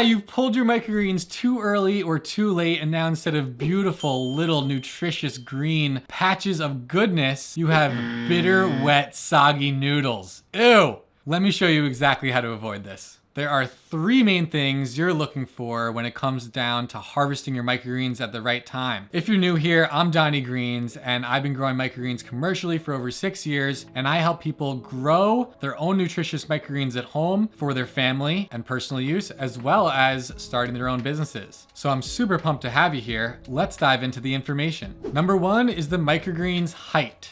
You've pulled your microgreens too early or too late, and now instead of beautiful, little, nutritious green patches of goodness, you have bitter, wet, soggy noodles. Ew! Let me show you exactly how to avoid this. There are 3 main things you're looking for when it comes down to harvesting your microgreens at the right time. If you're new here, I'm Donny Greens, and I've been growing microgreens commercially for over 6 years, and I help people grow their own nutritious microgreens at home for their family and personal use, as well as starting their own businesses. So I'm super pumped to have you here. Let's dive into the information. Number 1 is the microgreen's height.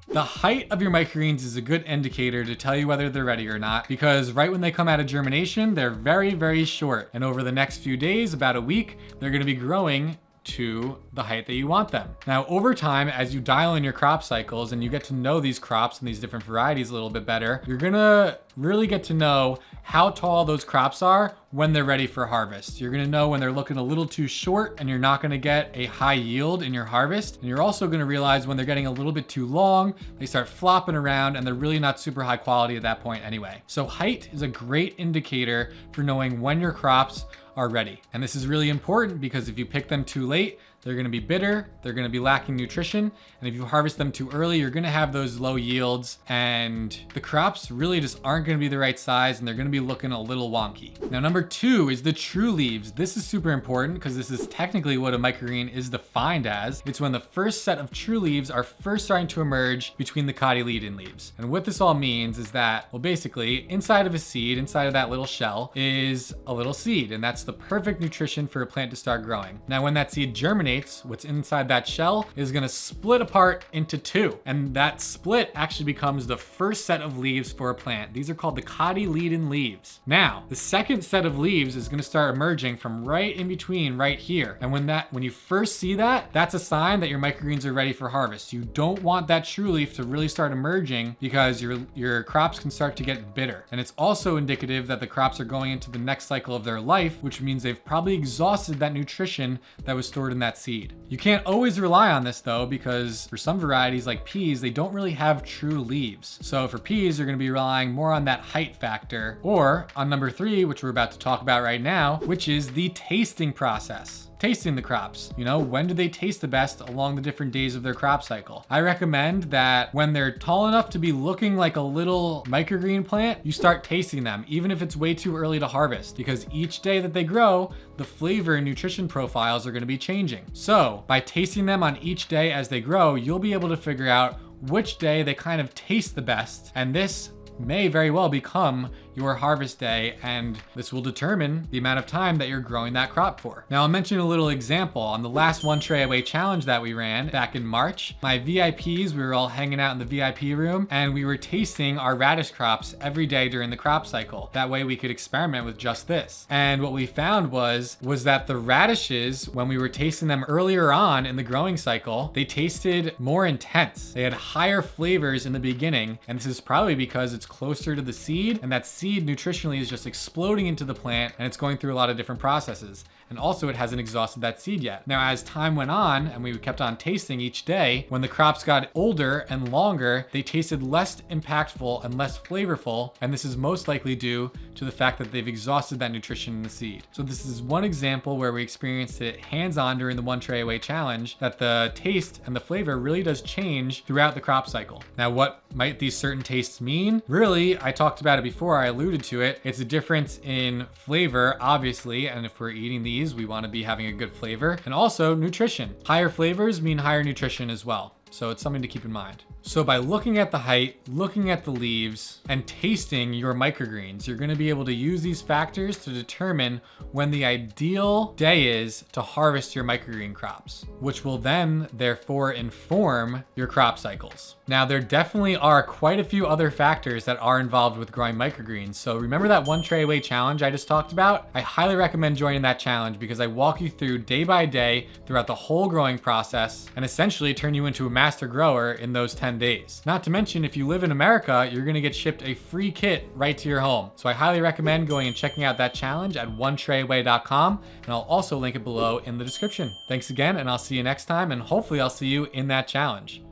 The height of your microgreens is a good indicator to tell you whether they're ready or not, because right when they come out of germination, they're very, very short. And over the next few days, about a week, they're gonna be growing to the height that you want them. Now, over time, as you dial in your crop cycles and you get to know these crops and these different varieties a little bit better, you're gonna really get to know how tall those crops are when they're ready for harvest. You're gonna know when they're looking a little too short and you're not gonna get a high yield in your harvest. And you're also gonna realize when they're getting a little bit too long, they start flopping around and they're really not super high quality at that point anyway. So height is a great indicator for knowing when your crops are ready. And this is really important because if you pick them too late, they're gonna be bitter, they're gonna be lacking nutrition, and if you harvest them too early, you're gonna have those low yields, and the crops really just aren't gonna be the right size, and they're gonna be looking a little wonky. Now, number 2 is the true leaves. This is super important because this is technically what a microgreen is defined as. It's when the first set of true leaves are first starting to emerge between the cotyledon leaves. And what this all means is that, well, basically, inside of a seed, inside of that little shell, is a little seed, and that's the perfect nutrition for a plant to start growing. Now, when that seed germinates, what's inside that shell is gonna split apart into 2. And that split actually becomes the first set of leaves for a plant. These are called the cotyledon leaves. Now, the second set of leaves is gonna start emerging from right in between right here. And when you first see that, that's a sign that your microgreens are ready for harvest. You don't want that true leaf to really start emerging because your crops can start to get bitter. And it's also indicative that the crops are going into the next cycle of their life, which means they've probably exhausted that nutrition that was stored in that seed. You can't always rely on this though, because for some varieties like peas, they don't really have true leaves. So for peas, you're gonna be relying more on that height factor, or on number 3, which we're about to talk about right now, which is the tasting process. Tasting the crops. You know, when do they taste the best along the different days of their crop cycle? I recommend that when they're tall enough to be looking like a little microgreen plant, you start tasting them, even if it's way too early to harvest, because each day that they grow, the flavor and nutrition profiles are gonna be changing. So by tasting them on each day as they grow, you'll be able to figure out which day they kind of taste the best, and this may very well become your harvest day, and this will determine the amount of time that you're growing that crop for. Now, I'll mention a little example. On the last One Tray Away challenge that we ran back in March, my VIPs, we were all hanging out in the VIP room and we were tasting our radish crops every day during the crop cycle. That way we could experiment with just this. And what we found was that the radishes, when we were tasting them earlier on in the growing cycle, they tasted more intense. They had higher flavors in the beginning, and this is probably because it's closer to the seed, and that seed nutritionally is just exploding into the plant, and it's going through a lot of different processes. And also it hasn't exhausted that seed yet. Now, as time went on and we kept on tasting each day, when the crops got older and longer, they tasted less impactful and less flavorful. And this is most likely due to the fact that they've exhausted that nutrition in the seed. So this is one example where we experienced it hands-on during the One Tray Away challenge, that the taste and the flavor really does change throughout the crop cycle. Now, what might these certain tastes mean? Really, I talked about it before, I alluded to it. It's a difference in flavor, obviously, and if we're eating these, we want to be having a good flavor, and also nutrition. Higher flavors mean higher nutrition as well. So it's something to keep in mind. So by looking at the height, looking at the leaves, and tasting your microgreens, you're gonna be able to use these factors to determine when the ideal day is to harvest your microgreen crops, which will then therefore inform your crop cycles. Now, there definitely are quite a few other factors that are involved with growing microgreens. So remember that One Tray Away challenge I just talked about? I highly recommend joining that challenge because I walk you through day by day throughout the whole growing process and essentially turn you into a master grower in those 10 days. Not to mention, if you live in America, you're gonna get shipped a free kit right to your home. So I highly recommend going and checking out that challenge at onetrayaway.com, and I'll also link it below in the description. Thanks again, and I'll see you next time, and hopefully I'll see you in that challenge.